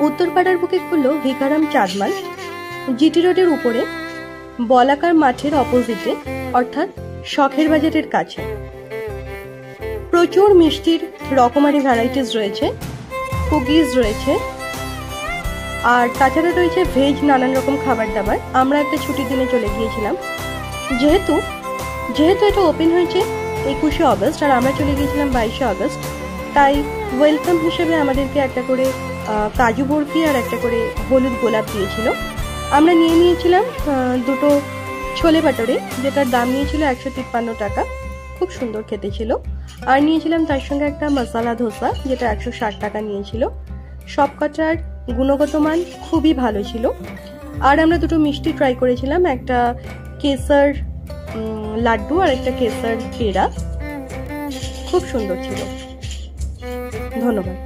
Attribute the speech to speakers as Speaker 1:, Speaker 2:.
Speaker 1: উত্তরপাড়ার বুকে খুলল ভিকারাম চাঁদমাল, জিটি রোডের উপরে বলাকার মাঠের অপোজিটে, অর্থাৎ শখের বাজারের কাছে। প্রচুর মিষ্টির রকমারি ভ্যারাইটিস রয়েছে, কুকিজ রয়েছে, আর তাছাড়া রয়েছে ভেজ নানান রকম খাবার দাবার। আমরা একটা ছুটির দিনে চলে গিয়েছিলাম, যেহেতু এটা ওপেন হয়েছে 21শে অগস্ট আর আমরা চলে গিয়েছিলাম 22শে অগস্ট, তাই ওয়েলকাম হিসেবে আমাদেরকে একটা করে কাজু বরফি আর একটা করে হলুদ গোলাপ দিয়েছিল। আমরা নিয়েছিলাম দুটো ছোলে ভাটোরে, যেটার দাম নিয়েছিল 153 টাকা, খুব সুন্দর খেতে ছিল। আর নিয়েছিলাম তার সঙ্গে একটা মশালা ধোসা, যেটা 160 টাকা নিয়েছিল। সবকটার গুণগত মান খুবই ভালো ছিল। আর আমরা দুটো মিষ্টি ট্রাই করেছিলাম, একটা কেসার লাড্ডু আর একটা কেসার পেড়া, খুব সুন্দর ছিল। ধন্যবাদ।